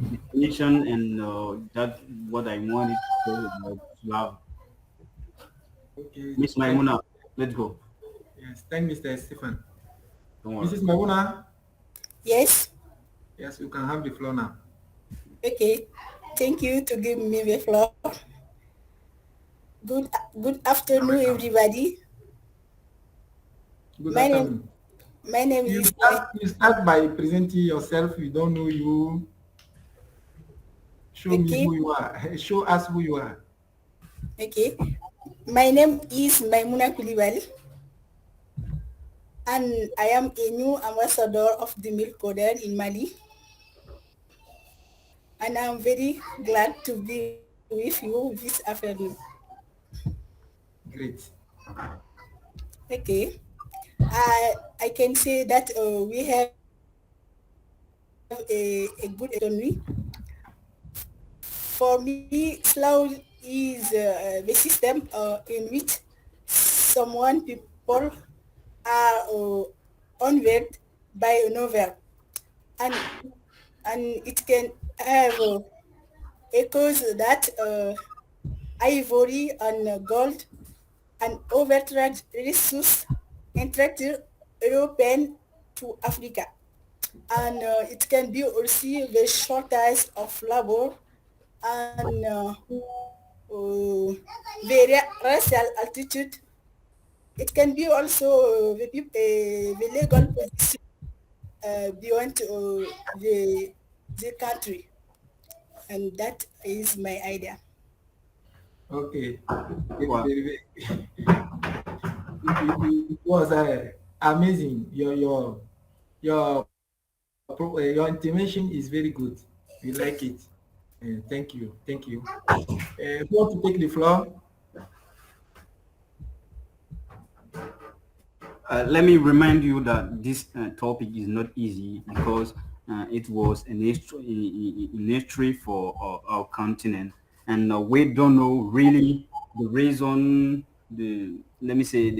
definition, and that's what I wanted to say about Slav. Okay, Miss thank Maimuna, you. let's go. Yes, thank Mr. Stephen. Don't worry. Mrs. Mabuna, Yes. yes, you can have the floor now. Okay. Thank you to give me the floor. Good good You're afternoon, welcome. everybody. Good My name afternoon. my name You is start, you start by presenting yourself. We don't know you. Show me okay. who you are. Show us who you are. Okay. My name is Maimuna Kulibali, and I am a new ambassador of the milk Codeurs in Mali. And I'm very glad to be with you this afternoon. Great. Okay. I can say that we have a good economy. For me, slow is the system in which someone people are onward by a novel, and it can have echoes that ivory and gold and overtrade resource interactive European to Africa. And it can be also the shortage of labor and uh, the racial altitude. It can be also the legal position beyond the country. And that is my idea. Okay. Very, Well, very, very. It was amazing. Your intimation is very good. We like it. Thank you. Thank you. Who want to take the floor? let me remind you that this topic is not easy because it was an history for our continent, and we don't know really the reason. The let me say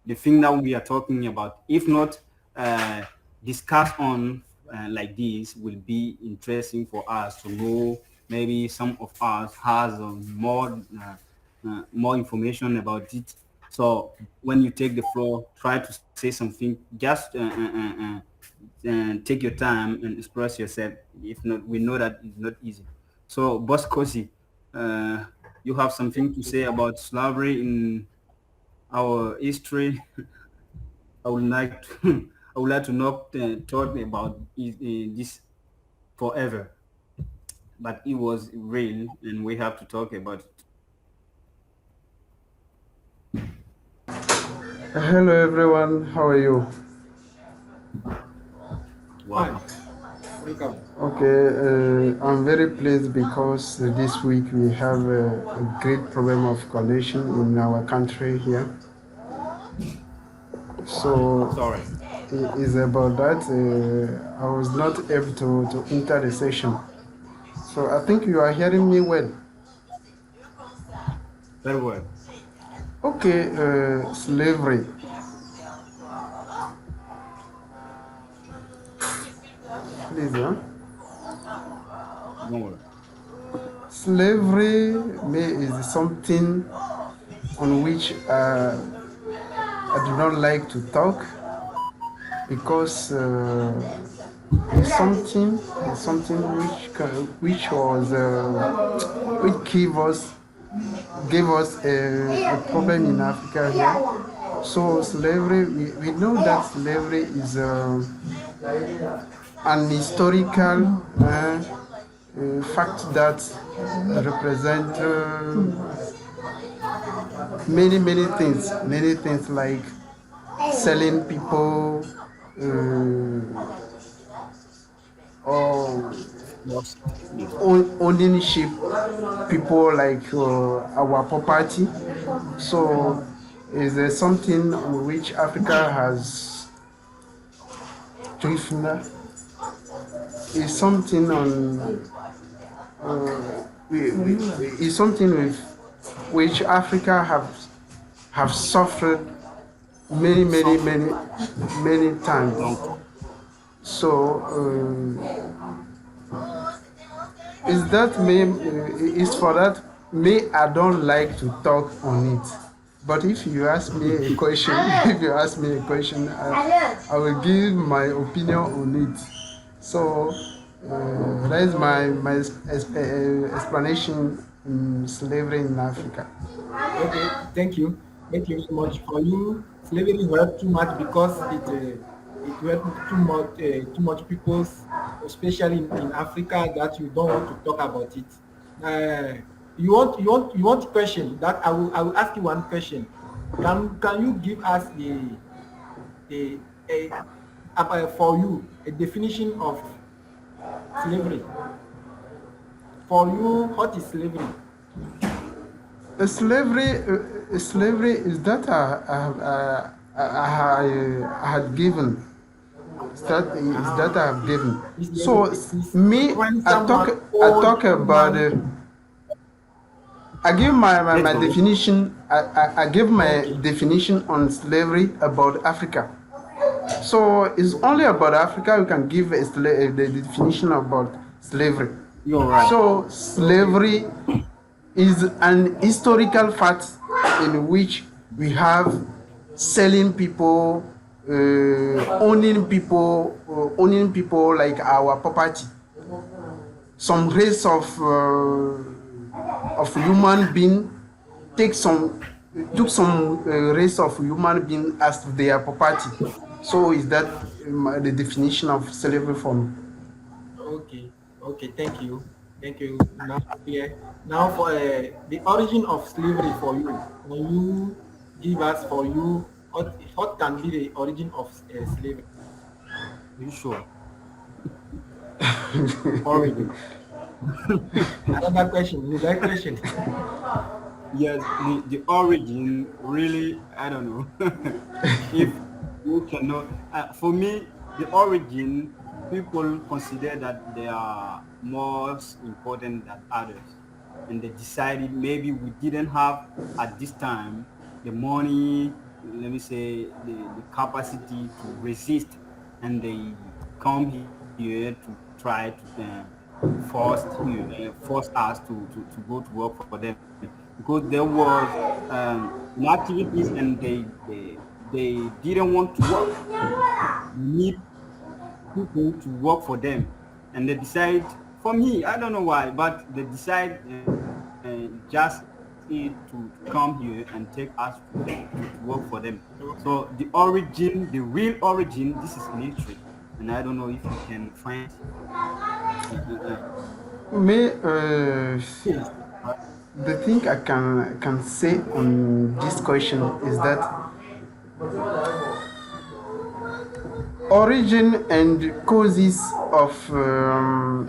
the thing that we are talking about. If not uh, discuss on like this, will be interesting for us to know. Maybe some of us has more information about it. So when you take the floor, try to say something. Just take your time and express yourself. If not, we know that it's not easy. So, Boss Kosi, uh, you have something to say about slavery in our history. I would like to, I would like to not talk about this forever, but it was real, and we have to talk about it. Hello everyone, how are you? Fine. Welcome. Welcome. Okay, I'm very pleased because this week we have a great problem of connection in our country here. So Sorry. it is about that. I was not able to enter the session. So I think you are hearing me well. Very well. Okay, slavery. Please, huh? Don't worry. Slavery is something on which I do not like to talk because it's something which was which gave us a problem in Africa here. So slavery, we know that slavery is an historical fact that represent many things like selling people or Yes. Yes. ownership people like our property. So is there something on which Africa has driven? Is something on is something with which Africa have suffered many times. Long. So is that me is for that me I don't like to talk on it. But if you ask me a question, if you ask me a question, I will give my opinion on it. So that is my explanation in slavery in Africa. Okay, thank you. Thank you so much. For you, slavery helped too much because it helped too much peoples, especially in Africa, that you don't want to talk about it. You want question that I will ask you one question. Can you give us a for you a definition of slavery? For you, what is slavery? Slavery is that I had given. Is that I have given. So me, When I talk someone I owed talk about. someone. I give my Let's go. definition. I give my Okay. definition on slavery about Africa. So it's only about Africa you can give the definition about slavery. You're right. So Okay. slavery is an historical fact in which we have selling people, owning people like our property. Some race of human being take some took some race of human being as their property. So is that the definition of slavery for me? Okay, okay, thank you. Thank you. Now clear. Now for the origin of slavery for you. Can you give us for you what can be the origin of slavery? You sure? Origin. Another question, the right question. Yes, the origin really, I don't know. If you cannot, for me, the origin, people consider that they are more important than others. And they decided maybe we didn't have at this time the money, let me say, the capacity to resist. And they come here to try to force us to go to work for them because there was inactivities and they didn't want to work. They need people to work for them, and they decide. For me, I don't know why, but they decide just to come here and take us to work for them. So the origin, the real origin, this is military, and I don't know if you can find it. Me, Yes. the thing I can say on this question is that origin and causes of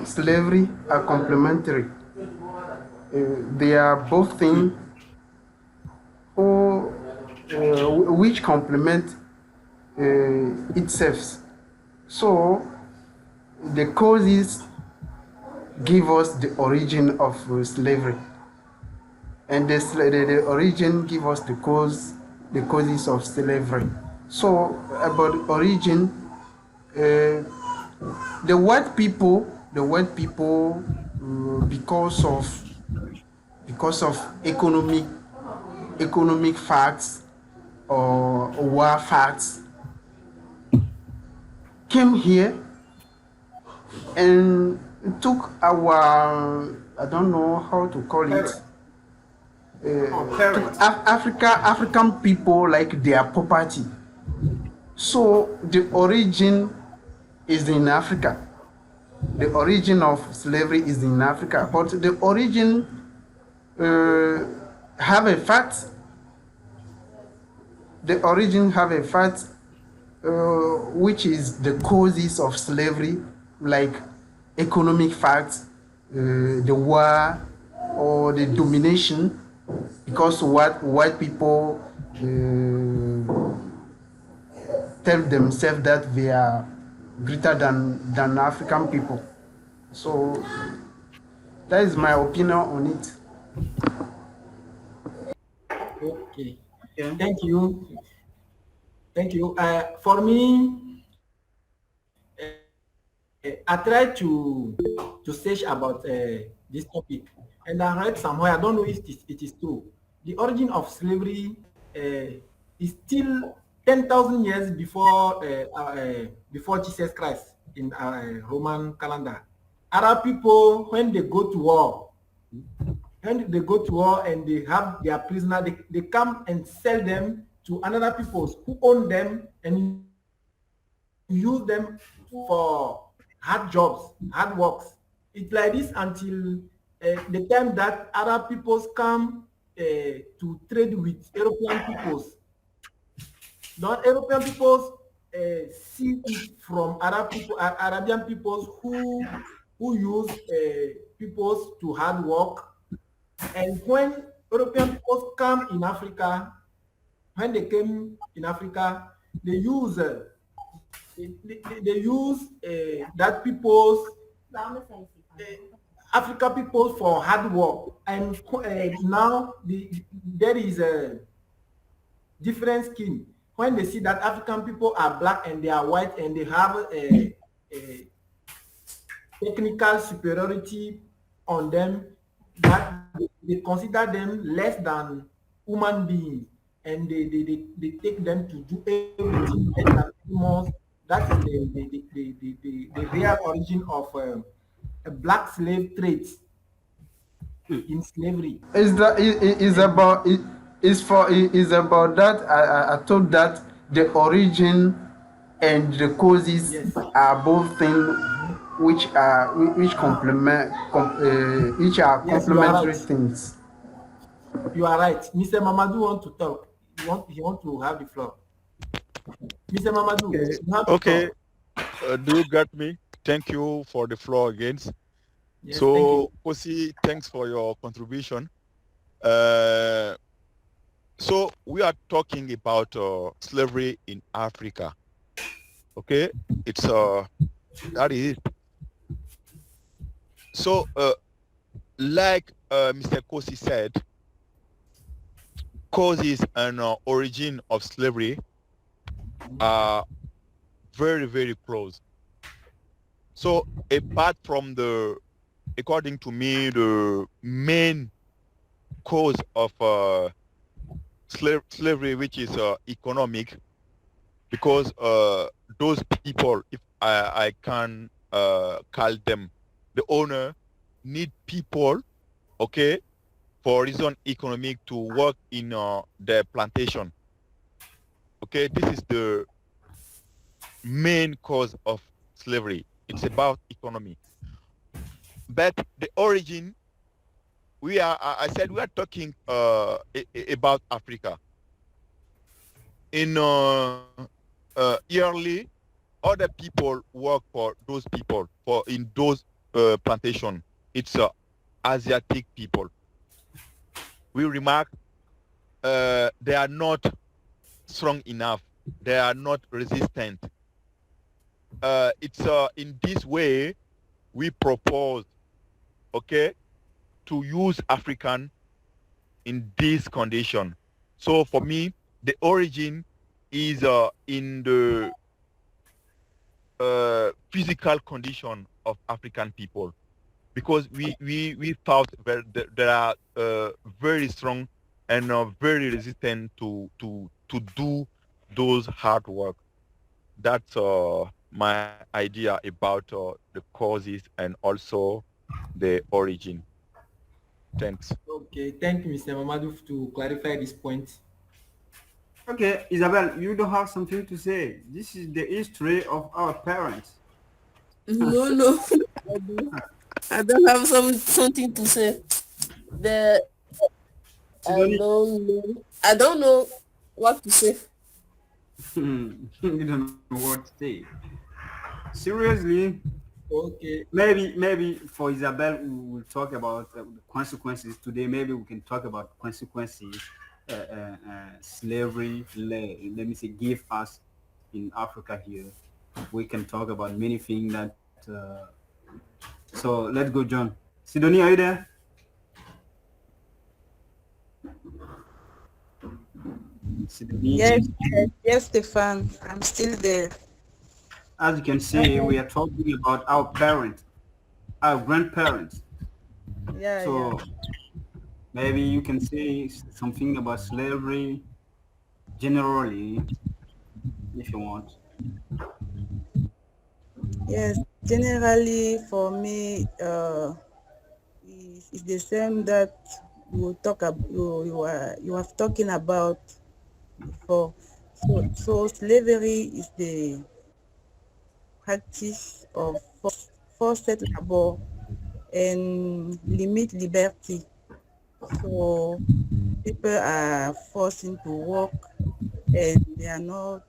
slavery are complementary. They are both things who, which complement itself. So the causes give us the origin of slavery, and the origin give us the causes of slavery. So about origin, uh, the white people, because of economic facts or war facts, came here and took our, I don't know how to call it, Parent. Oh, took parent. African people like their property. So the origin is in Africa. The origin of slavery is in Africa, but the origin uh, have a fact. The origin have a fact, which is the causes of slavery, like economic facts, the war or the domination, because what white people tell themselves that they are greater than African people. So that is my opinion on it. Okay. Okay. Thank you. Thank you. For me, I try to to search about this topic, and I read somewhere, I don't know if it is true. The origin of slavery is still 10,000 years before Jesus Christ in Roman calendar. Arab people, when they go to war and they have their prisoner, they come and sell them to another peoples who own them and use them for hard jobs, hard works. It's like this until the time that Arab peoples come to trade with European peoples. Non-European peoples see it from Arabian peoples who use peoples to hard work. And when European peoples come in Africa, when they came in Africa, they use they use that people's Africa people for hard work, and now there is a different skin. When they see that African people are black and they are white and they have a technical superiority on them, that they consider them less than human beings, and they take them to do everything less than animals. That is the real origin of a black slave trade in slavery. Is that is about is about that I thought that the origin and the causes Yes. are both things which Uh, complement which are yes, you are complementary right. things. You are right. Mr. Mamadou want to talk. He want to have the floor. Mr. Mamadou, Okay. you have the Okay. floor. Do you get me? Thank you for the floor again. Yes, thank you. So, Kosi, thanks for your contribution. Uh, so we are talking about slavery in Africa. Okay, it's that is it. So, like Mr. Kosi said, causes and origin of slavery are very, very close. So, apart from according to me, the main cause of slavery, which is economic, because those people, if I can call them, the owner need people, okay, for reason economic to work in the plantation. Okay, this is the main cause of slavery. It's about economy. But the origin, I said we are talking about Africa. In yearly, other people work for those people for in those plantation. It's Asiatic people. We remark they are not strong enough. They are not resistant. It's in this way we propose, okay, to use African in this condition. So for me, the origin is in the physical condition of African people, because we thought that they are very strong and very resistant to do those hard work. That's my idea about the causes and also the origin. Thanks. Okay, thank you, Mr. Mamadou, to clarify this point. Okay, Isabel, you don't have something to say. This is the history of our parents. No, no, I do. I don't have something to say. The I Sidonie, don't know. I don't know what to say. you don't know what to say. Seriously, Okay, maybe for Isabel, we will talk about the consequences today. Maybe we can talk about consequences slavery, let me say, give us in Africa here. We can talk about many things that. So let's go, John. Sidonie, are you there? Sidonie, Yes, yes, yes, Stefan. I'm still there. as you can see, we are talking about our parents. our grandparents. Yeah, yeah. So maybe you can say something about slavery generally if you want. Yes, generally for me, is the same that you have talking about before. So slavery is the practice of forced labor and limit liberty. So people are forced into work and they are not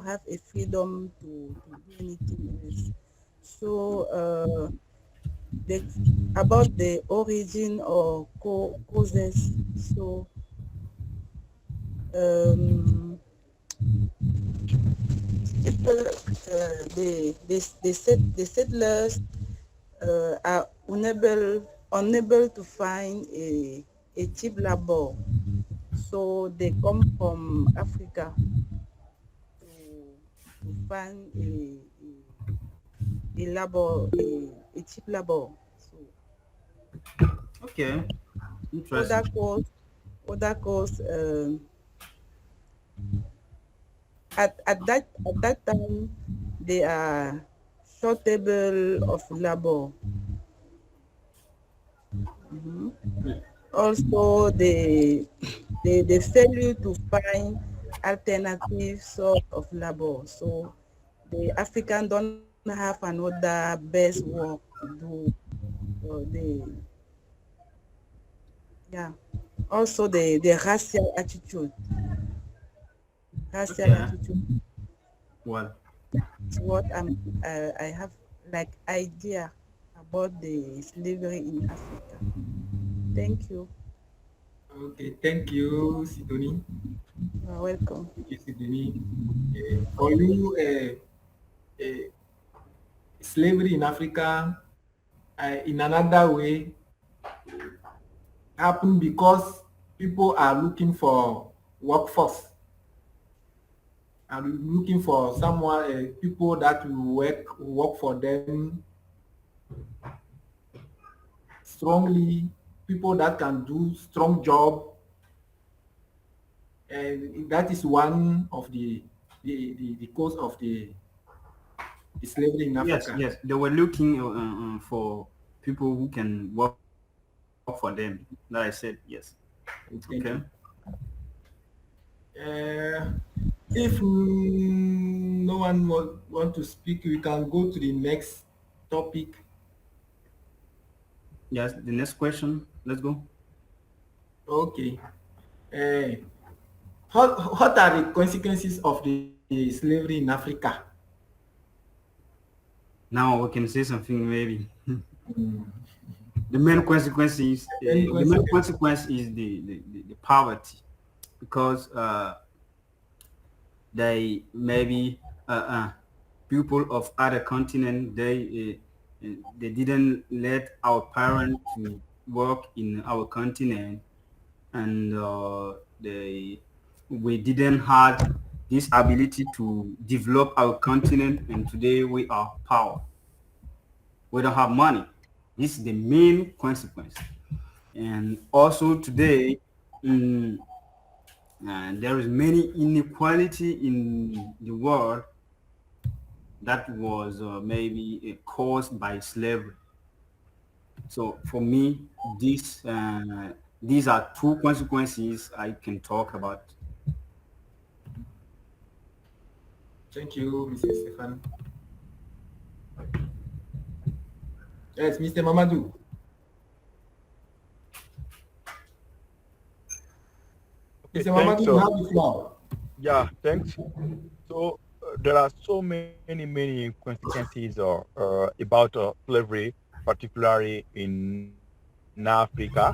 have a freedom to do anything else. So the, about the origin or causes. So um, people, the settlers are unable to find a cheap labor. So they come from Africa to find a labor, a cheap labor. So Okay, other interesting. cause, other cause. At that time, they are shortable of labor. Mhm. Also, they fail you to find alternative source of labor. So the African don't have another best work to do. So yeah. Also the racial Okay, attitude well, is what I have like idea about the slavery in Africa. Thank you. Okay, thank you, Sidonie. You're welcome. Thank you, Sidonie. For you, slavery in Africa, in another way, happened because people are looking for workforce, are looking for someone, people that will work for them strongly, people that can do strong job, and that is one of the cause of the slavery in yes, Africa. yes, they were looking for people who can work for them. That I said yes. Okay. Thank you. Uh, if no one want to speak, we can go to the next topic. Yes, the next question. Let's go. Okay. Uh, what are the consequences of the slavery in Africa? Now we can say something maybe. Mm. The main consequence is Any the main consequence? consequence is the poverty because they maybe people of other continent they didn't let our parents to work in our continent and they we didn't have this ability to develop our continent and today we are power. We don't have money. This is the main consequence. And also today, mm, there is many inequality in the world that was maybe caused by slavery. So for me, these are two consequences I can talk about. Thank you, Mr. Stefan. Yes, Mr. Mamadou. Okay, Mr. thanks. Mamadou, you have the floor. Yeah, thanks. So there are so many consequences about slavery, particularly in Africa.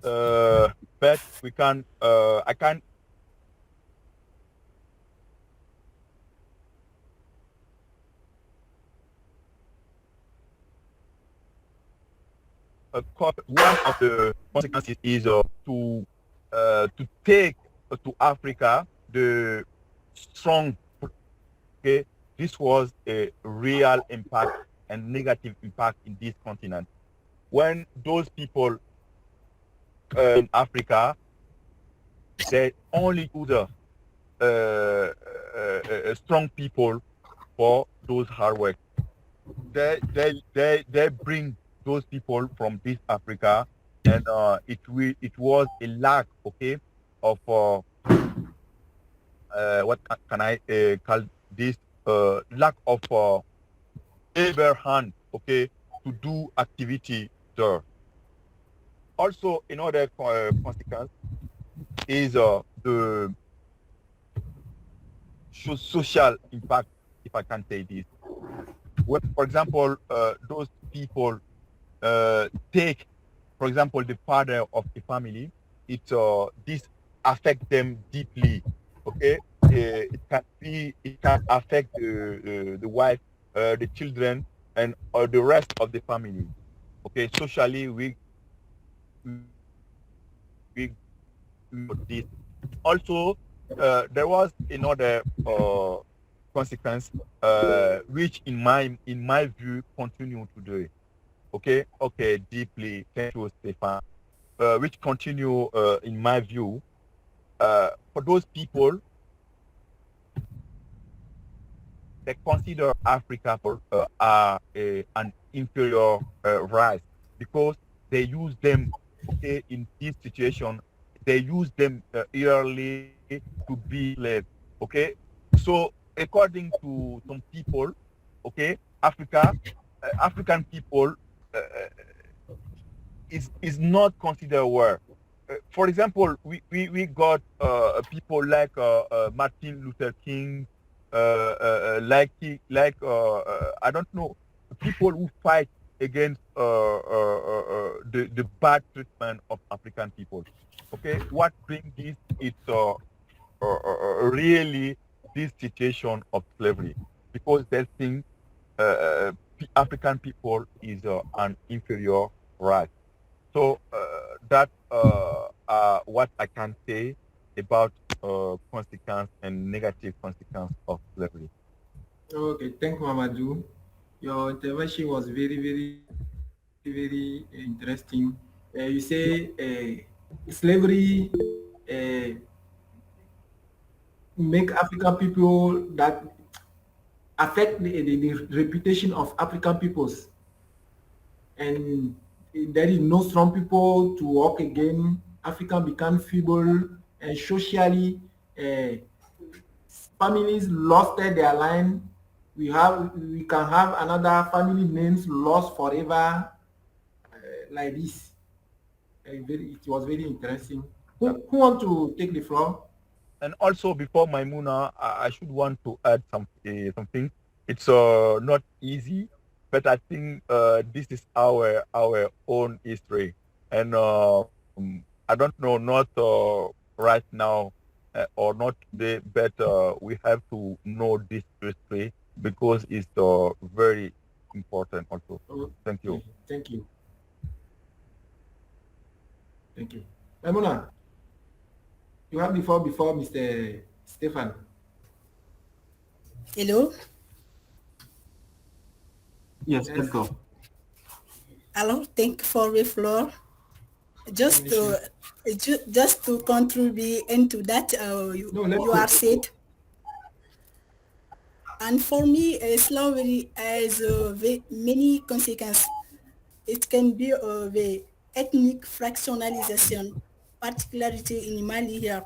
But we can I can one of the consequences is to take to Africa the strong. Okay, this was a real impact and negative impact in this continent. When those people in Africa, they only use strong people for those hard work. They bring those people from this Africa, and it was a lack, okay, of what can I call this, lack of labor hand, okay, to do activity there. Also, another consequence is the social impact, if I can say this. When, for example, those people take, for example, the father of a family, this affect them deeply. Okay, it can affect the wife, the children, and the rest of the family. Okay, socially we this. Also, there was another consequence, which in my view continue today. Okay, deeply. Thank you, Stefan. Which continue in my view, for those people, they consider Africa for an inferior race because they use them. Okay, in this situation, they use them yearly to be slaves. Okay, so according to some people, okay, African people is not considered war. For example, we got people like Martin Luther King, I don't know, people who fight against the bad treatment of African people. Okay, what brings this? It's really this situation of slavery, because they think African people is an inferior race. So that what I can say about consequence and negative consequence of slavery. Okay, thank you, Mamadou. Your intervention was very, very, very interesting. You say slavery uh, make African people that affect the reputation of African peoples, and there is no strong people to work again. African become feeble, and socially, uh, families lost their line. We can have another family names lost forever, like this. It was very interesting. Who want to take the floor? And also before Maimuna, I should want to add something. It's not easy, but I think this is our own history, and I don't know, not right now or not today, but we have to know this history because it's very important also. Thank you. Okay, thank you. Thank you. Emuna, you have before Mr. Stefan. Hello. Yes, let's Yes, go. Hello. Thank you for the floor. Just finish you. to just to contribute into that No, let's you are go. said. And for me, slavery has many consequences. It can be the ethnic fractionalization, particularly in Mali here,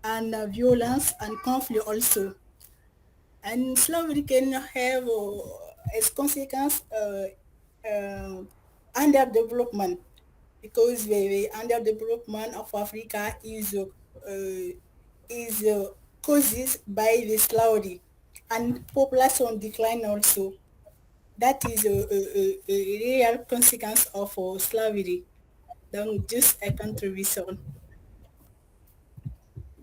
and violence and conflict also. And slavery can have as consequence underdevelopment, because the underdevelopment of Africa is causes by the slavery, and population decline also. That is a real consequence of slavery. Donc, just a contribution.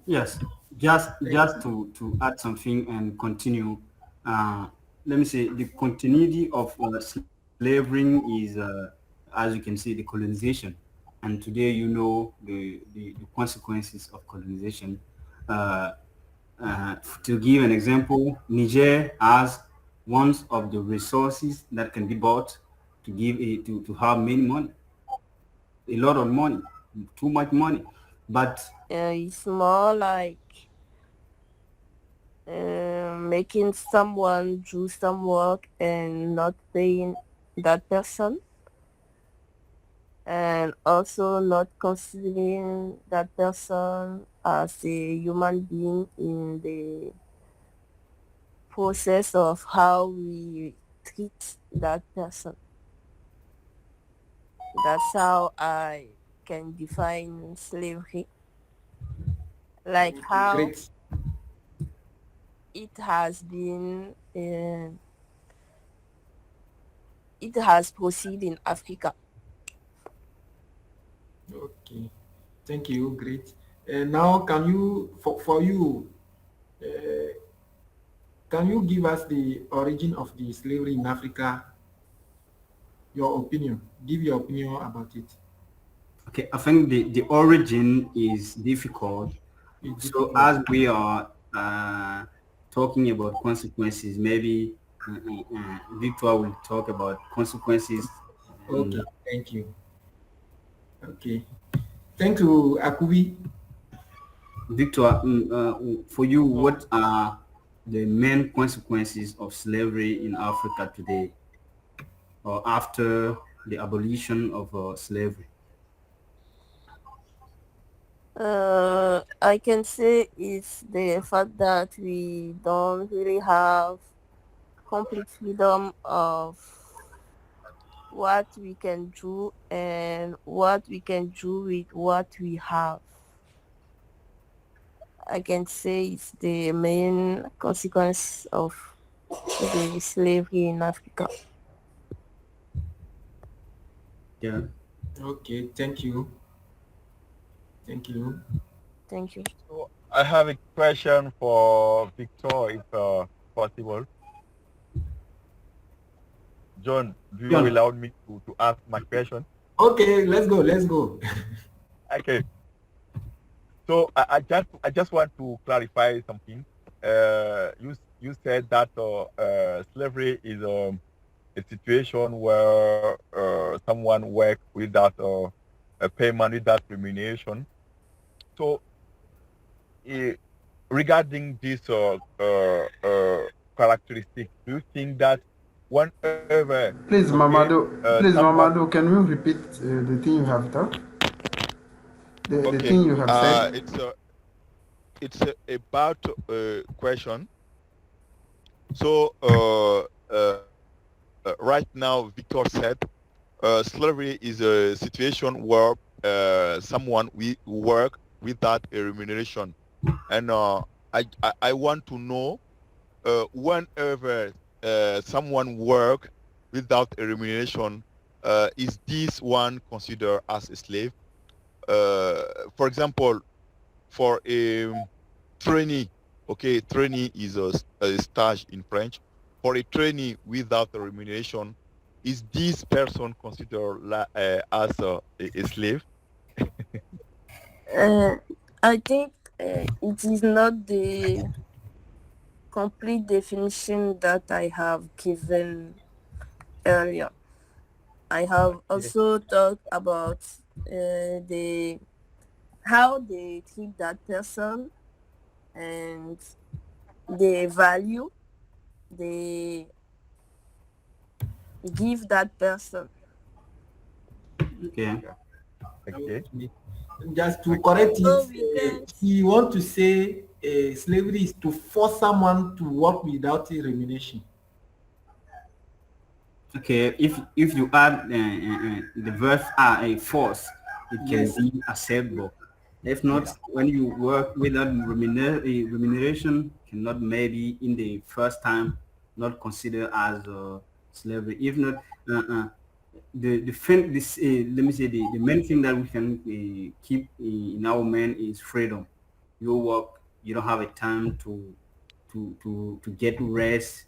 Yes, just Thank you. to add something and continue. Uh, Let me say the continuity of slavery is, as you can see, the colonization, and today you know the consequences of colonization. Uh, to give an example, Niger has ones of the resources that can be bought to give it to have many money, a lot of money, too much money. But It's more like making someone do some work and not paying that person, and also not considering that person as a human being in the process of how we treat that person. That's how I can define slavery, like Okay, how great. it has been, it has proceeded in Africa. Okay, thank you. Great. Now, can you, for you, can you give us the origin of the slavery in Africa? Your opinion. Give your opinion about it. okay, I think the origin is difficult. It's So difficult. as we are talking about consequences, maybe Victor will talk about consequences. In, Okay, thank you. Okay. Thank you, Akubi. Victor, for you, Oh, what are the main consequences of slavery in Africa today or after the abolition of slavery? I can say it's the fact that we don't really have complete freedom of what we can do and what we can do with what we have. I can say it's the main consequence of the slavery in Africa. Yeah. okay. Thank you. Thank you. Thank you. So I have a question for Victor, if possible. John, do you John, allow me to ask my question? Okay, let's go. Let's go. Okay. So I just want to clarify something. You said that slavery is a situation where someone work without a payment, without remuneration. So uh, regarding this characteristic, do you think that whenever, Please, okay, someone, Mamadou, can you repeat the thing you have talked? The okay, thing you have said? it's about question. So right now, Victor said slavery is a situation where someone we work without a remuneration, and I want to know whenever someone work without a remuneration, is this one considered as a slave? Uh, for example, for a trainee, okay, trainee is a stage in French. For a trainee without a remuneration, is this person considered as a slave? Uh, I think it is not the complete definition that I have given earlier. I have Okay. also talked about the how they treat that person and the value they give that person. okay. Okay. Okay. Just to Okay. correct it, So we can't. we want to say slavery is to force someone to work without a remuneration. Okay, if you add the verb are a force, it can Yes, be acceptable. If not, yes, when you work without remuneration, cannot maybe in the first time not consider as slavery. If not, this let me say the main thing that we can keep in our men is freedom. You work, you don't have a time to get rest.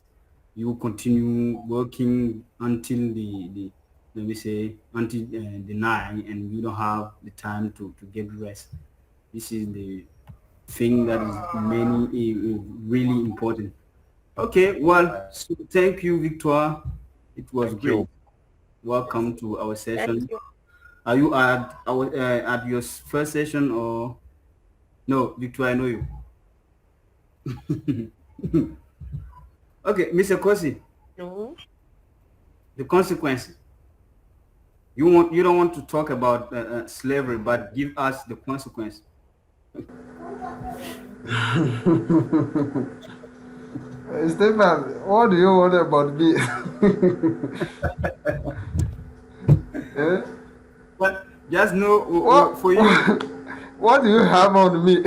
You continue working until the let me say until the night, and you don't have the time to get rest. This is the thing that is many really important. Okay, well, so thank you, Victoire. It was Thank you. great. Welcome to our Thank session. you. Are you at your first session or no, Victoire? I know you. Okay, Mr. Kosi, Mhm. the consequences. You don't want to talk about slavery, but give us the consequence. Stefan, what do you want about me? Eh? But just know What, for you, what do you have on me?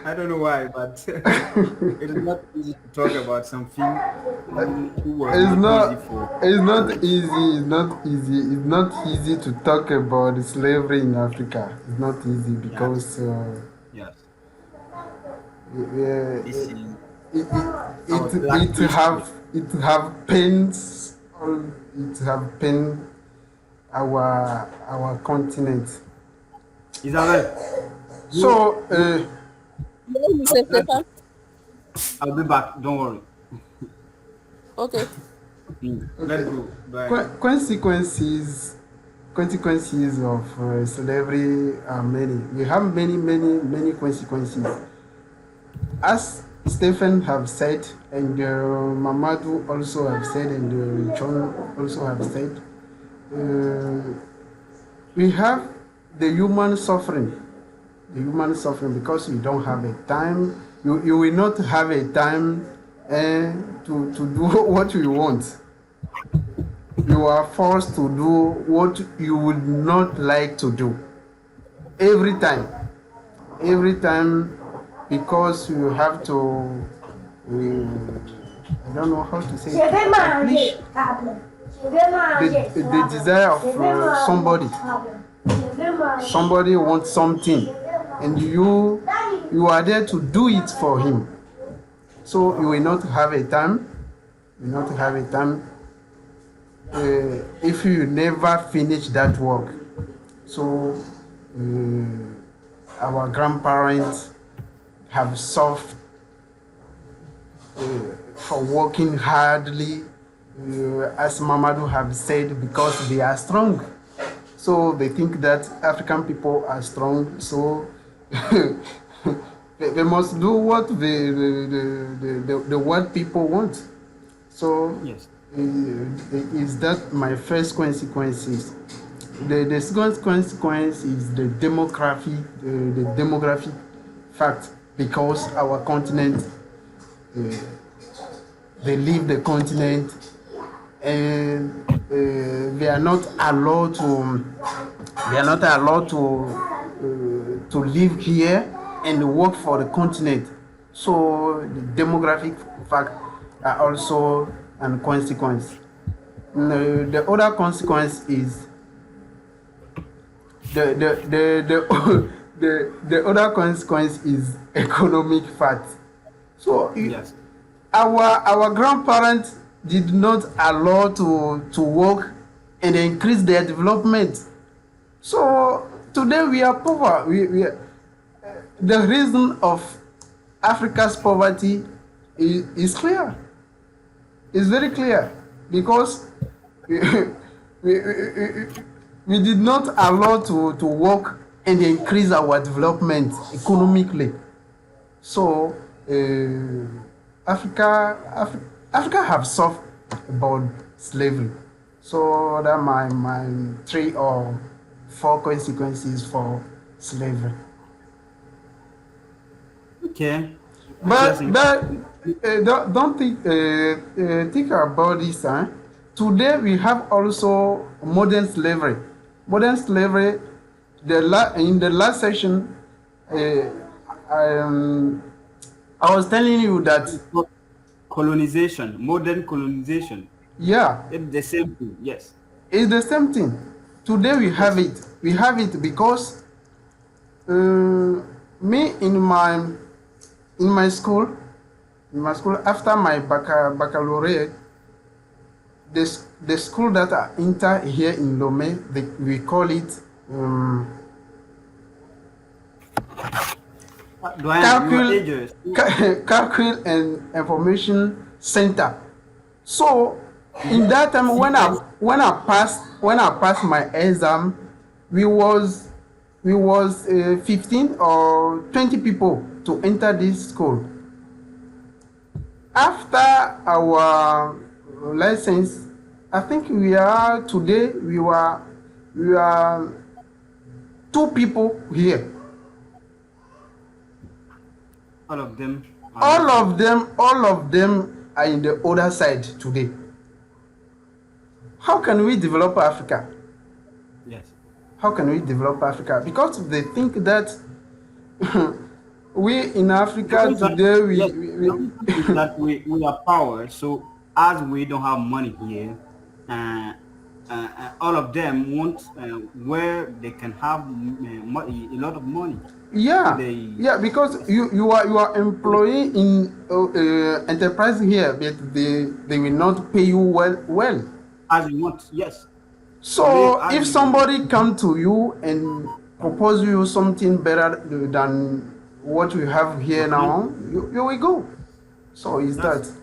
I don't know why, but it is not easy to talk about something who was It's not easy not. for It's not others. easy. It's not easy. It's not easy to talk about slavery in Africa. It's not easy Yes, because yes. it, This is it, our it, black history. it have pains. It have pain our continent. Isabel, So Yes, Mr. let's, Stefan. I'll be back. Don't worry. Okay. Let's okay, go. Bye. consequences of slavery are many. We have many consequences. As Stephen have said, and Mamadou also have said, and John also have said, uh, we have the human suffering. The human suffering because you don't have a time. You will not have a time to do what you want. You are forced to do what you would not like to do every time. Every time because you have to I don't know how to say it, accomplish the desire of somebody. Somebody wants something and you are there to do it for him. So you will not have a time. You will not have a time if you never finish that work. So our grandparents have suffered for working hardly, as Mamadou have said, because they are strong. So they think that African people are strong. So they must do what the white people want. So Yes. is that my first consequences? The second consequence is the demographic fact because our continent, uh, they leave the continent and they are not allowed to to live here and work for the continent. So the demographic fact are also a consequence. The other consequence is the other consequence is economic fact. So Yes. our grandparents did not allow to work and increase their development. So today we are poor. The reason of Africa's poverty is clear. It's very clear because we, we did not allow to work and increase our development economically. So Africa have suffered about slavery. So that my three or four consequences for slavery. Okay. But Interesting. don't think about this. Huh? Today we have also modern slavery. Modern slavery. In the last session, um, I was telling you that Colonization, modern colonization. yeah, It's the same thing. Yes. it's the same thing. Today we have Yes. it. We have it because me in my school, after my baccalaureate, the school that I enter here in Lomé, we call it Duane, your calcul, ages. calcul and information center. So in that time when I CS. passed my exam, we was 15 or 20 people to enter this school. After our license, I think we are two people here. All of them are not here. All of them are in the other side today. How can we develop Africa? Yes. How can we develop Africa? Because they think that we in The Africa reason, today yes, the reason is that we are power. So as we don't have money here, uh, all of them want where they can have a lot of money. So yeah, they, yeah, because yes, you are employee in enterprise here, but they will not pay you well. as you want. Yes. So they So as if you, somebody come to you and propose you something better than what we have here okay, now, you will go. So is that's that?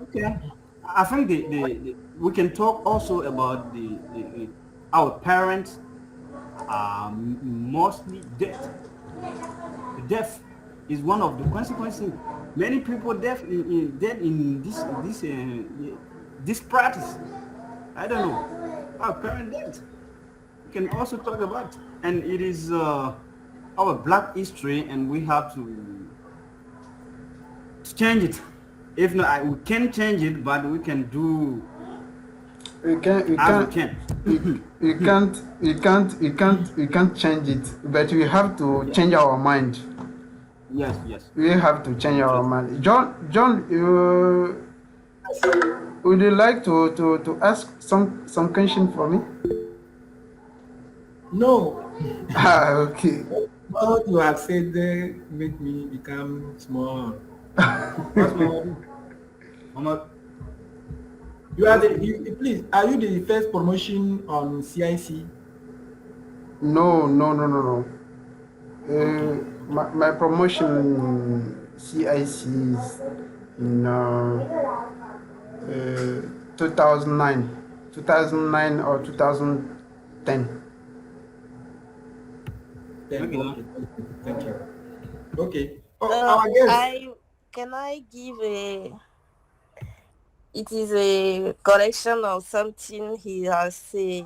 okay. I think we can talk also about our parents are mostly dead. The death is one of the consequences. Many people dead in this practice. I don't know. Our parent dead. We can also talk about, and it is our black history, and we have to change it. If not, we can change it, but we can do You can you as we can can. you can't change it, but we have to Yeah. change our mind. Yes. Yes. We have to change our Just mind. John, would you like to ask some question for me? No, Ah, okay. what you have said there make me become small. What's Mama? Mama, You are what the please. Are you the first promotion on CIC? No, no, no, no, no. Okay. My promotion in CIC is in 2009, 2009 or 2010. Then okay. okay. Thank you. Okay. Oh, our guest. I can I give a it is a correction of something he has said.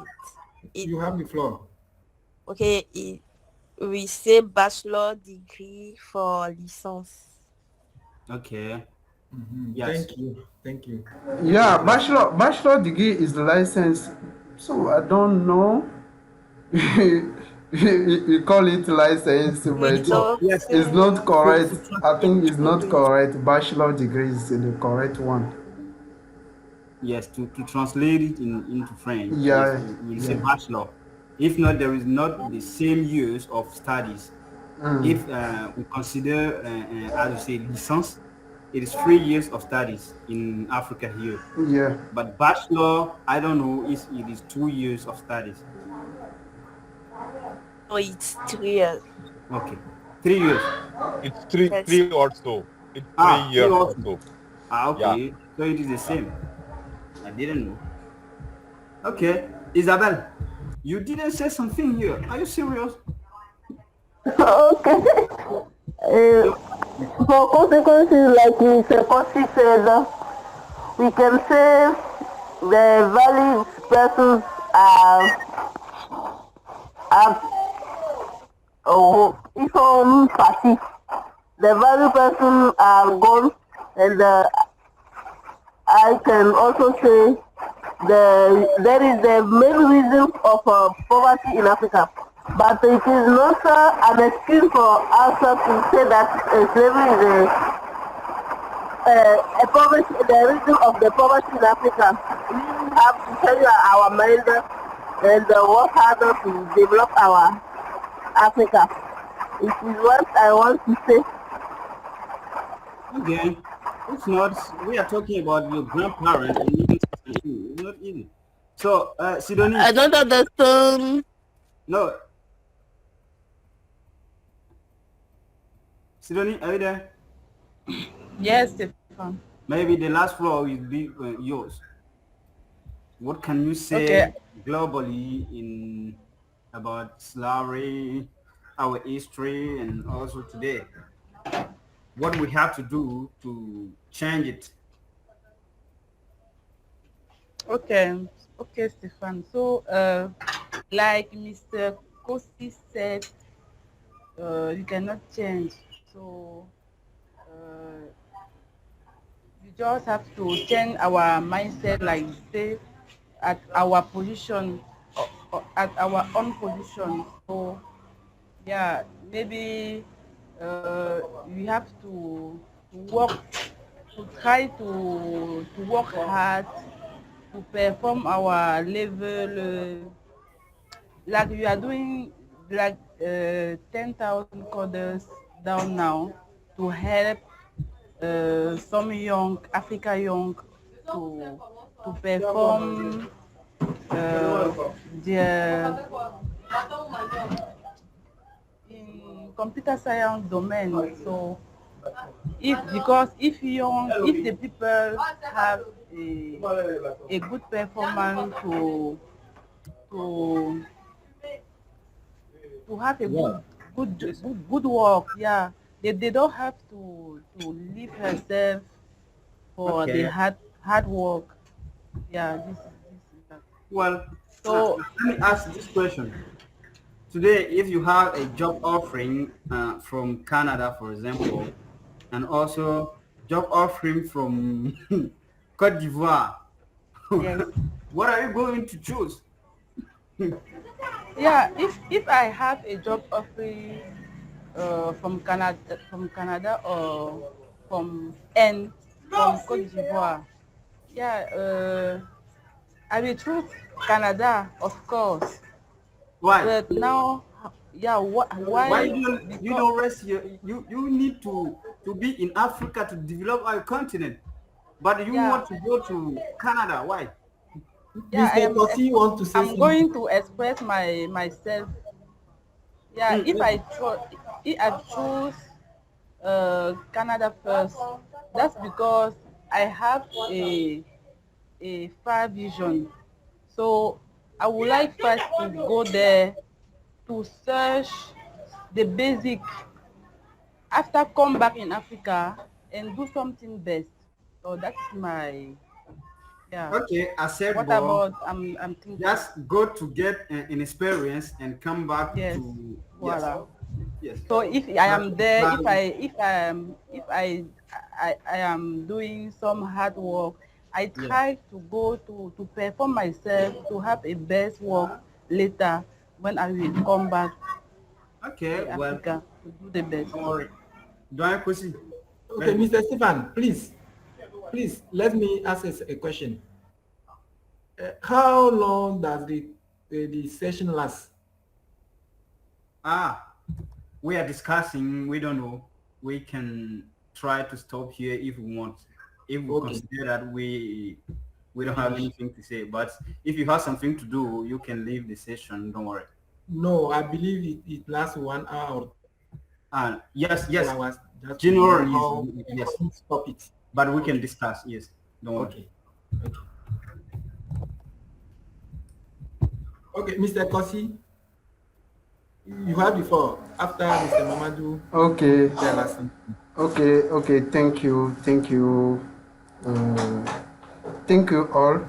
It You have the floor. okay. We say bachelor degree for license. Okay. Mhm. Yes. Thank you. Thank you. Yeah, Okay. bachelor degree is the license. So I don't know. You call it license, We but don't Yes. it's say not correct. To I translate think it's not to correct. Bachelor degree is the correct one. yes to translate it into French is Yeah, we'll say yeah. bachelor. If not, there is not the same years of studies. Mm, If we consider as you say licence, it is 3 years of studies in Africa here. yeah. But bachelor, I don't know, is it is 2 years of studies. no. It's 3 years. Okay, 3 years. It's Yes. three also. It's three Ah, three years also. also. Yeah. Okay, so it is the Yeah. same. I didn't know. Okay, Isabel, you didn't say something here. Are you serious? Okay. You, For consequences like Mr. Kosi said, we can say the valid persons are inform party. The valid persons are gone, and I can also say there is the main reason of poverty in Africa. But it is not an excuse for us to say that slavery is a poverty, the reason of the poverty in Africa. We have to change our mind and work harder to develop our Africa. It is what I want to say. okay, it's not. We are talking about your grandparents and you didn't say something. It's not easy. So, I Sidonie, don't understand. no, Sidonie, are you there? Yes, Stefan. Maybe the last floor will be yours. What can you Okay. say globally in about slavery, our history, and also today? What we have to do to change it? Okay. Okay, Stefan. So, like Mr. Kosi said, you cannot change. So, uh, we just have to change our mindset, like stay at our position, at our own position. So, yeah, maybe we have to work, to try to work hard to perform our level, like we are doing like 10,000 coders down now to help some young Africa young to perform their in computer science domain. So if because if the people have a good performance to to have a Yeah. good work, yeah, they don't have to leave herself for the Okay. hard work. Yeah, this is that. Well, So let me ask this question. Today, if you have a job offering from Canada, for example, and also job offering from Cote d'Ivoire, yes, what are you going to choose? yeah, if I have a job offering from Canada or from Cote d'Ivoire, yeah, I will choose Canada, of course. Why? But now, yeah, Why why? you Because don't rest your, you need to be in Africa to develop our continent, but you yeah, want to go to Canada? Why? yeah, Mr. Kosi want to say I'm something. going to express myself. Yeah, Mm, mm. if I choose Canada first, that's because I have a far vision. So I would like first to go there to search the basic, after come back in Africa and do something best. So that's my, yeah. Okay, I said, What Bob, about I'm thinking? just go to get an experience and come back Yes, to yes, voila. yes. So if I That's am there, valid. if I am doing some hard work, I Yeah. try to go to perform myself to have a best work later when I will come back Okay. in Well, Africa to do the best. don't worry. Don't I proceed? Okay, Very good. Mr. Stefan, please let me ask a question. How long does the session last? Ah, we are discussing. We don't know. We can try to stop here if we want. If we Okay, consider that we don't have finish. anything to say. But if you have something to do, you can leave the session. Don't worry. No, I believe it lasts 1 hour or Yes, two yes. hours. Just to know Generally, how yes. we stop it. But we can Okay, discuss. Yes. Don't worry. okay, okay. Okay, Mr. Kosi, you have before. After Mr. Mamadou Okay, tell us something. okay. Uh, thank you all.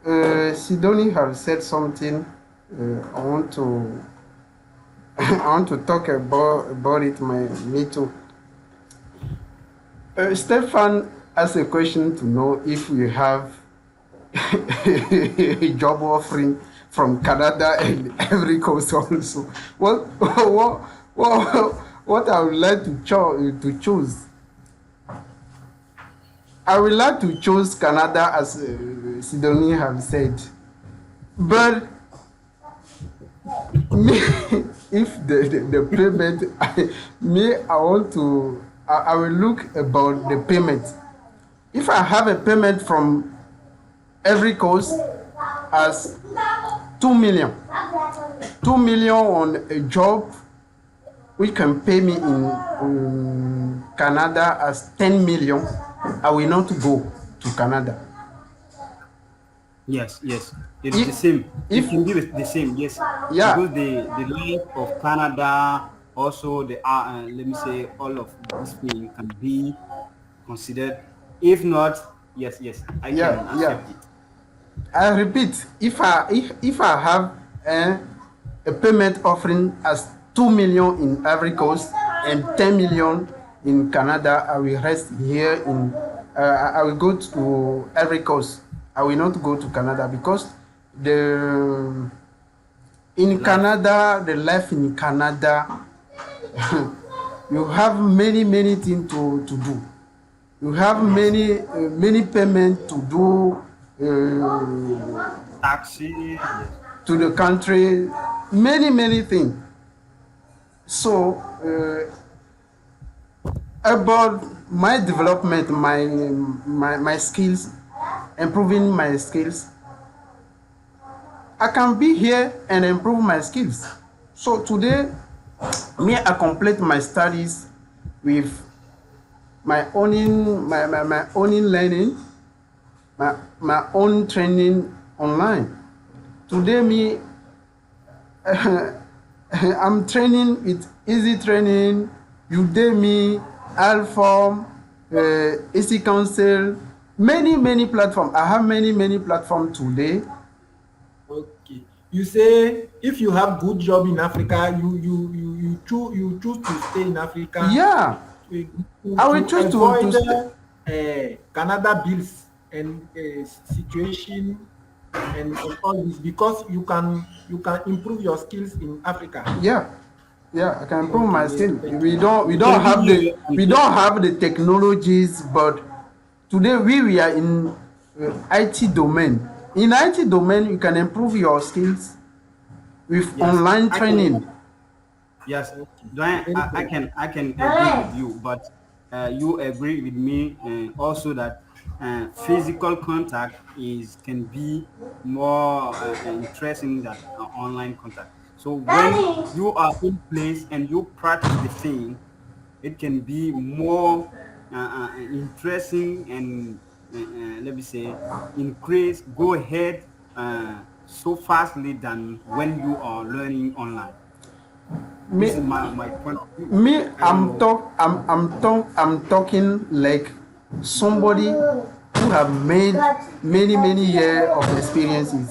Sidoni have said something. I want to I want to talk about it. Me too. Stefan asked a question to know if we have a job offering from Canada and every coast also. Well, what, what I would like to choose, I would like to choose Canada as Sidonie have said, but me, if the payment, I want to, I will look about the payment. If I have a payment from every coast as 2 million, 2 million on a job which can pay me in Canada as 10 million, I will not go to Canada. Yes, yes, it's the If, same. It if can be the same, yes, because yeah, the life of Canada, also the let me say all of this thing can be considered. If not, yes, yes, I yeah, can yeah. accept it. I repeat, if I have a payment offering as 2 million in Ivory Coast and 10 million in Canada, I will rest here in. I will go to Ivory Coast. I will not go to Canada because the The in life. Canada, the life in Canada, you have many things to do. You have Yes, many payment to do. taxi. Yes, To the country, many things. So about my development, my skills, improving my skills, I can be here and improve my skills. So today, me I complete my studies with my own learning, my own training online. Today me I'm training with Easy Training, Udemy, Alform, Easy Council, many platforms. I have many platforms today. Okay. You say if you have good job in Africa, you choose to stay in Africa Yeah, I will to choose to avoid stay. Canada bills and situation and all this because you can improve your skills in Africa. Yeah, yeah, I can improve Okay, my yes, skill. thank We you. don't we you don't can be have the here and we don't have the technologies, but today we are in IT domain. In IT domain, you can improve your skills with yes, online I can. training. Yes, Okay, Dwayne, very I good. can agree with you, but you agree with me also that physical contact is can be more interesting than online contact. So when you are in place and you practice the thing, it can be more interesting and let me say increase go ahead so fastly than when you are learning online. Me, This is my point of view. me I don't know. I'm talking like somebody who have made many years of experiences.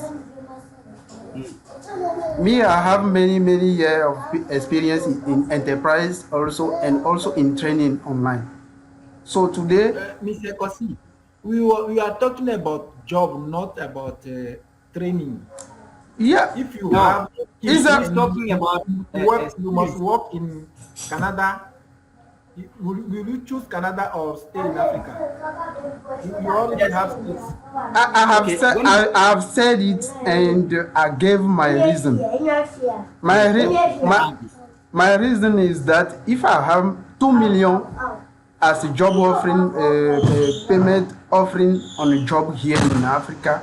Mm. Me, I have many years of experience in enterprise also and also in training online. So today, Mr. Kosi, we are talking about job, not about training. yeah, If you No, have is skills he's a and talking about you must skills. work in Canada, will you choose Canada or stay in Africa? You already Yes. have skills. Okay. When you I have said it and I gave my reason. My yes, re- okay, my thank you. my reason is that if I have 2 million as a job offering, payment offering on a job here in Africa,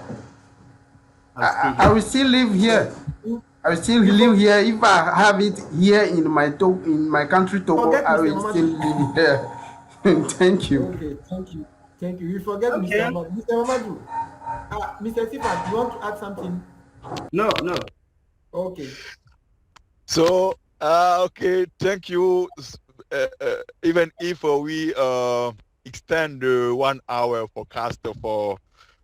I'll stay I here. will still live No, here. you, I will still you, live for, here. If I have it here in my country you Togo, forget I Mr. will still Mamadou. live here. Thank you. Okay, thank you. Thank you. You forget Mr. Okay. Mamadou. Mr. Mamadou, Mr. Sifan, you want to add something? No, no. Okay. So, okay, thank you. Even if we extend the 1 hour forecast for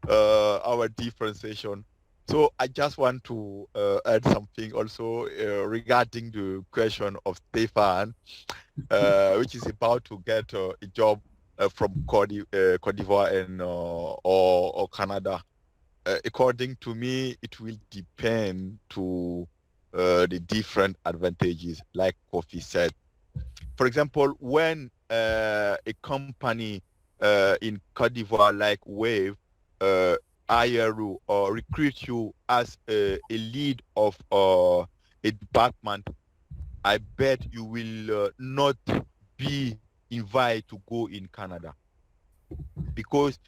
our different session, so I just want to add something also regarding the question of Stefan, which is about to get a job from Cote d'Ivoire and or Canada. According to me, it will depend to the different advantages, like Kofi said. For example, when a company in Cote d'Ivoire like Wave hire you or recruit you as a lead of a department, I bet you will not be invited to go in Canada because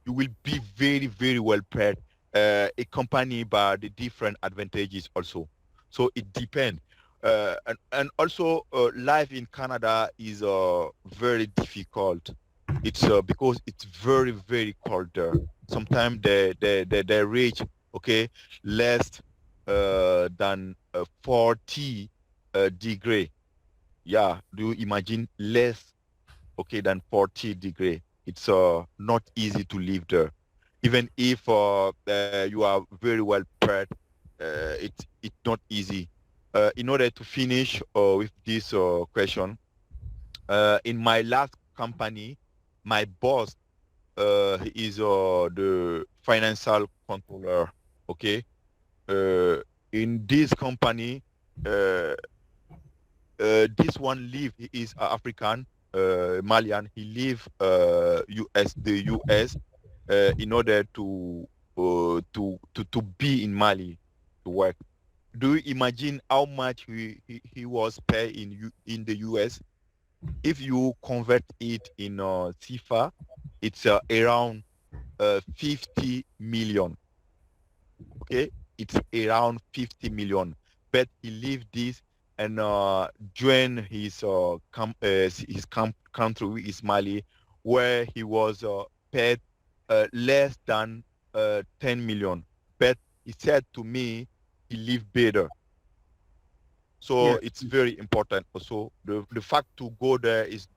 you will be very well prepared, accompanied by the different advantages also. So it depends. And also life in Canada is very difficult. It's because it's very very cold there. Sometimes they reach, okay, less than 40 degree. Yeah, do you imagine less, okay, than 40 degree? It's not easy to live there. Even if you are very well prepared, it's not easy. In order to finish with this question, in my last company, my boss he is the financial controller. Okay, uh, in this company, uh, this one live, he is African, Malian. He live the US, in order to be in Mali to work. Do you imagine how much he was paid in the US? If you convert it in CFA, it's around 50 million. Okay, it's around 50 million. But he leave this and join his country, is Mali, where he was paid less than 10 million. But he said to me he live better. So Yes. it's very important also. The fact to go there is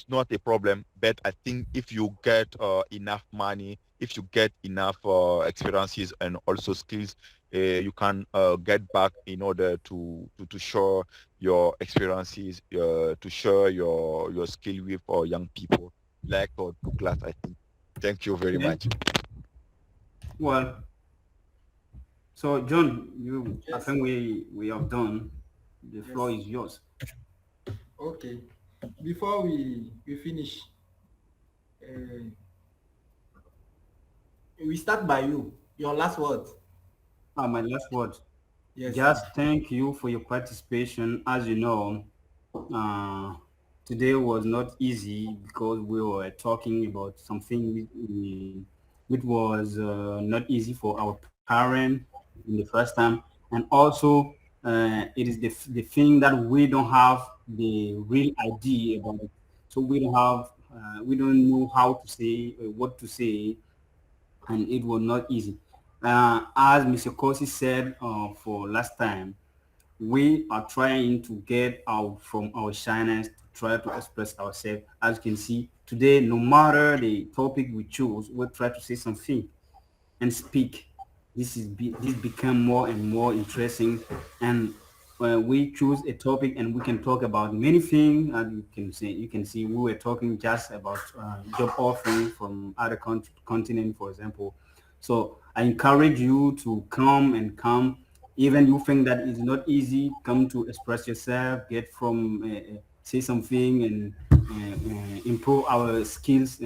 not a problem. But I think if you get enough money, if you get enough experiences and also skills, you can get back in order to share your experiences, to share your skill with young people like Douglas, I think. Thank you very Okay. much. Well, so John, I Yes. think we have done. The floor Yes. is yours. Okay. Before we finish, uh, we start by you. Your last words. My last word. Yes, Just please. thank you for your participation. As you know, uh, today was not easy because we were talking about something which was not easy for our parent in the first time, and also it is the thing that we don't have the real idea about it. So we don't know how to say what to say, and it was not easy. As Mr. Kosi said for last time, we are trying to get out from our shyness to try to express ourselves. As you can see today, no matter the topic we choose, we'll try to say something and speak. This become more and more interesting, and we choose a topic and we can talk about many things. And you can see we were talking just about job offering from other continent, for example. So I encourage you to come. Even you think that it's not easy, come to express yourself, get from say something and improve our skills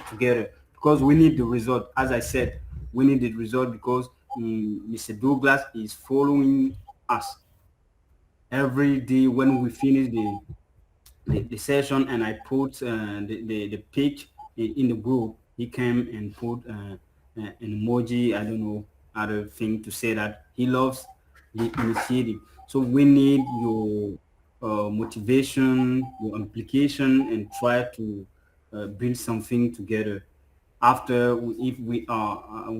together, because we need the result. As I said, we need the result because Mr. Douglas is following us every day when we finish the session, and I put the page in the group. He came and put an emoji, I don't know other thing to say that he loves the initiative. So we need your motivation, your implication, and try to build something together. After if we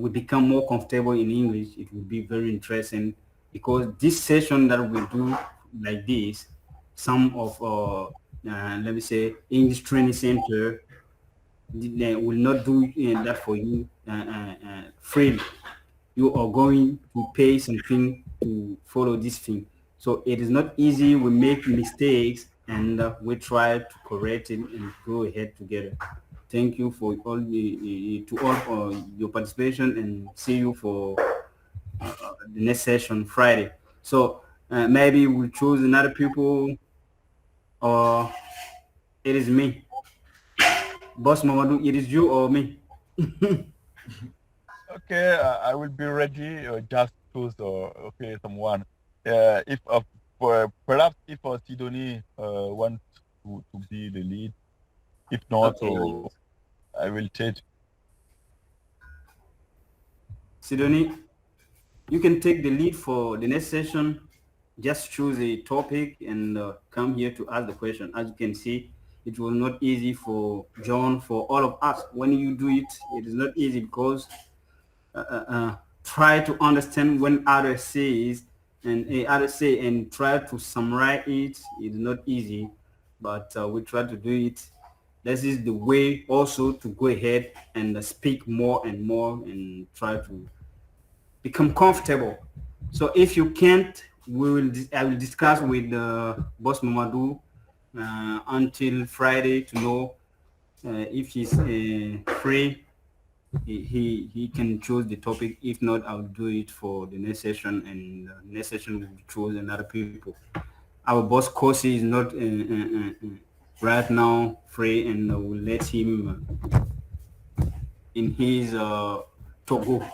become more comfortable in English, it will be very interesting, because this session that we do like this, some of let me say English training center, they will not do that for you freely. You are going to pay something to follow this thing. So it is not easy. We make mistakes, and we try to correct it and go ahead together. Thank you for all to all for your participation, and see you for the next session Friday. So maybe we'll choose another people, or it is me. Boss Mamadou, it is you or me. Okay, I will be ready. Just choose okay, someone. If perhaps if Sidonie wants to be the lead, if not, Okay. I will take. Sidonie, you can take the lead for the next session. just choose a topic and come here to ask the question. As you can see, it was not easy for John, for all of us. When you do it, it is not easy because try to understand when others says and others say and try to summarize it. It's not easy, but we try to do it. This is the way also to go ahead and speak more and more and try to become comfortable. So if you can't, I will discuss with Boss Mamadou until Friday to know if he's free. He can choose the topic. If not, I'll do it for the next session, and next session will choose another people. Our boss Kosi is not right now free, and we'll let him in his Togo.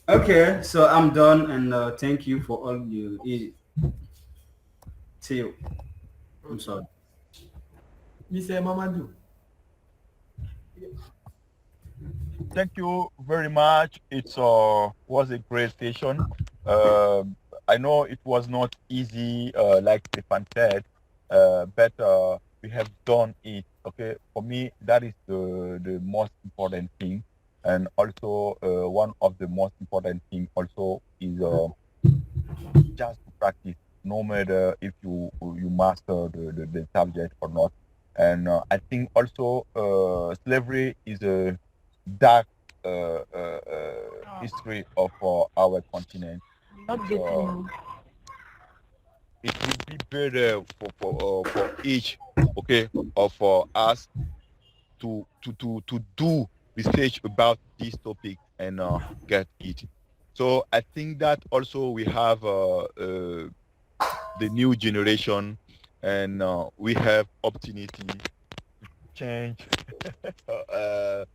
Okay, so I'm done, and thank you for all you. See you. I'm Okay. sorry. Mr. Mamadou. Thank you very much. It's was a great session. Uh, I know it was not easy, like Stefan said, but we have done it. Okay, for me, that is the most important thing, and also one of the most important thing also is just to practice, no matter if you master the subject or not. And I think also slavery is a dark history of our continent. Not It's getting it would be better for each, okay, of us to do research about this topic and get it. So I think that also we have the new generation, and we have opportunity to change the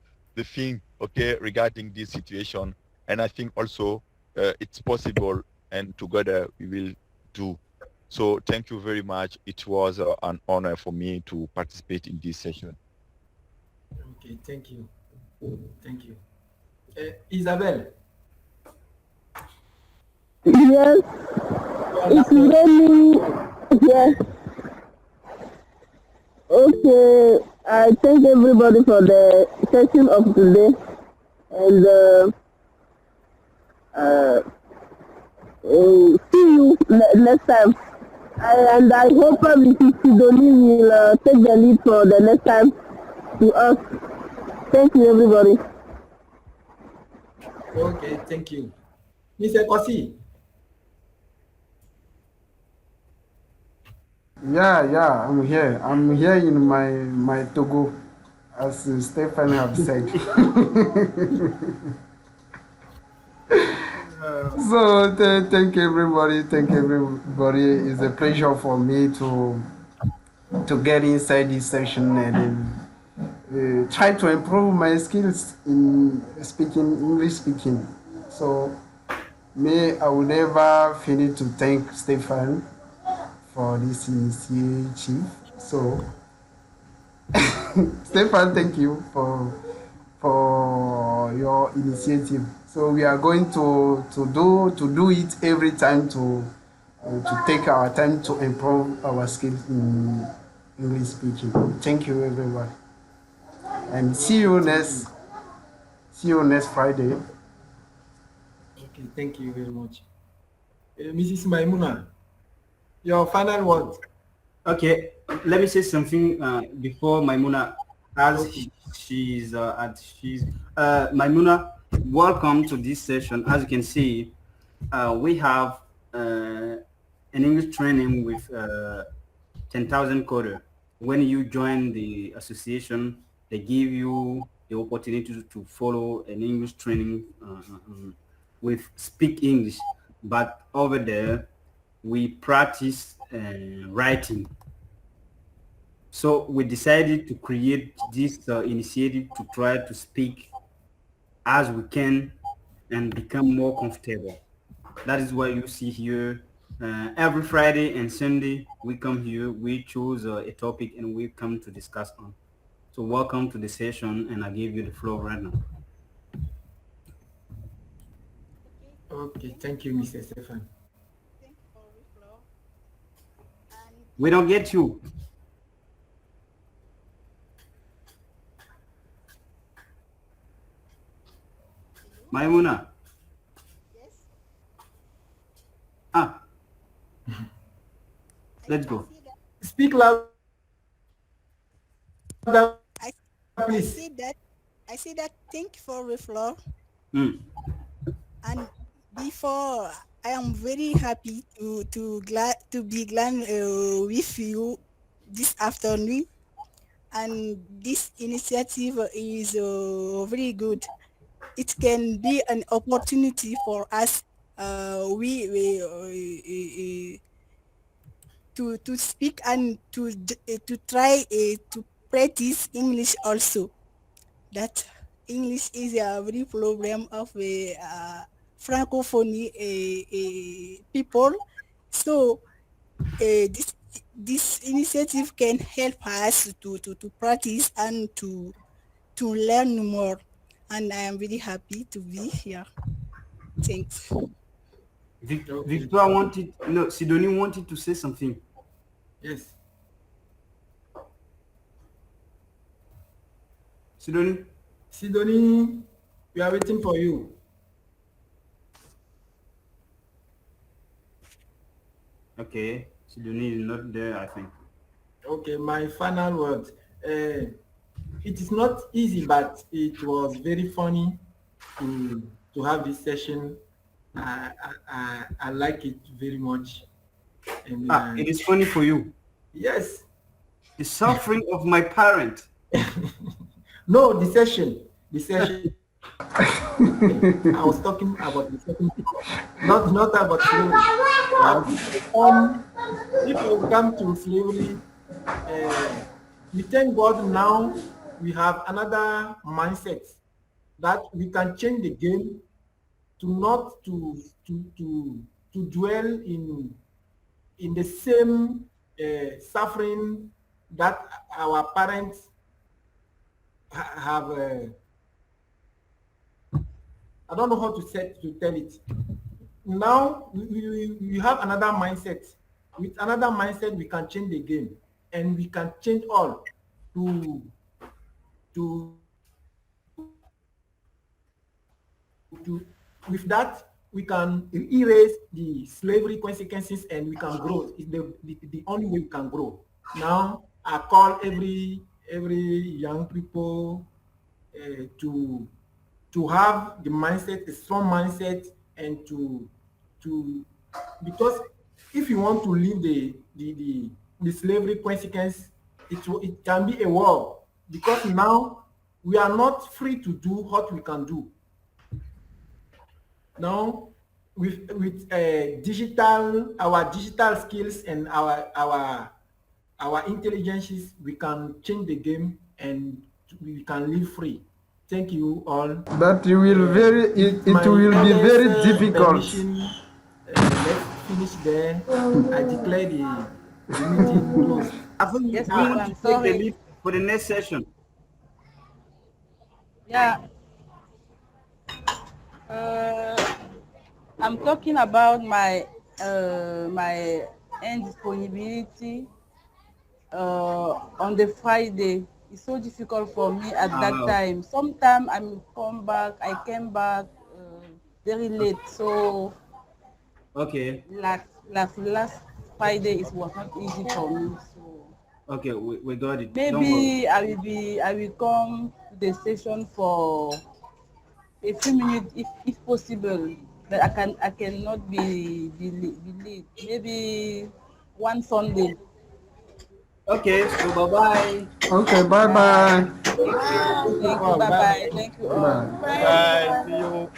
thing, okay, regarding this situation. And I think also it's possible, and together we will do. So thank you very much. It was an honor for me to participate in this session. Okay, thank you. Thank you. Isabel, Yes, your it's last word. really, yes. Okay, I thank everybody for the session of today, and uh, see you next time. And I hope Mrs. Sidoni will take the lead for the next time to us. Thank you, everybody. Okay, thank you. Mr. Kosi, Yeah, yeah, I'm here. I'm here in my Togo, as Stefan have said. So thank everybody. Thank everybody. It's a pleasure for me to get inside this session and try to improve my skills in speaking English speaking. So may I will never finish to thank Stefan for this initiative. So Stefan, thank you for your initiative. So we are going to do it every time to take our time to improve our skills in English speaking. Thank you, everyone, and okay, thank you. see you next Friday. Okay, thank you very much. Mrs. Maimuna, your final word. Okay, let me say something before Maimuna, as Okay, she's Maimuna. Welcome to this session. As you can see, we have an English training with 10,000 coder. When you join the association, they give you the opportunity to follow an English training with Speak English. But over there, we practice writing. So we decided to create this initiative to try to speak as we can and become more comfortable. That is why you see here every Friday and Sunday we come here, we choose a topic and we come to discuss on. So welcome to the session, and I give you the floor right now. Okay, thank you, Mr. Stefan. Thank you for reflow. And We don't get you. hello, Maimuna. yes, Ah, let's I go. see that. Speak louder, I please. I see that. I see that. Thank you for reflow. Mm. And before, I am very happy to be glad with you this afternoon. And this initiative is very good. It can be an opportunity for us. To speak and to try to practice English also. That English is a very problem of Francophonie people. So this initiative can help us to practice and to learn more. And I am very happy to be here. Thanks. Okay, Victoire wanted, no, Sidonie wanted to say something. yes. Sidonie? Sidonie, we are waiting for you. Okay, Sidonie is not there, I think. Okay, my final words. It is not easy, but it was very funny to have this session. I like it very much, and Ah, it is funny for you. yes, The suffering of my parent. no, the session. I was talking about the session, not about slavery. If you come to slavery, uh, we thank God now we have another mindset that we can change the game to not to dwell in the same suffering that our parents have. I don't know how to tell it. Now we have another mindset. With another mindset, we can change the game, and we can change all to to with that we can erase the slavery consequences and we can grow. It's the only way we can grow. Now I call every young people to have the mindset, a strong mindset, and to because if you want to leave the slavery consequence, it can be a war because now we are not free to do what we can do. Now with digital our digital skills and our intelligences, we can change the game and we can live free. Thank you all. But you will With it my will be elders' very difficult. permission, let's finish there. I declare the meeting closed. I think Yes, you please. want I'm to take the sorry. lead for the next session. Yeah. Uh, I'm talking about my indisponibility on the Friday. It's so difficult for me at that Ah, time. Sometimes I came back very late. So okay. last Friday it was not easy for me. So Okay, we got it. Don't worry. maybe I will come to the station for a few minutes if possible. But I cannot be late. Maybe one Sunday. Okay, so bye-bye. Okay, bye Bye. bye. Thank you. Thank you Thank you. all. Bye Bye bye. bye. Thank you all. Bye. Bye. See you.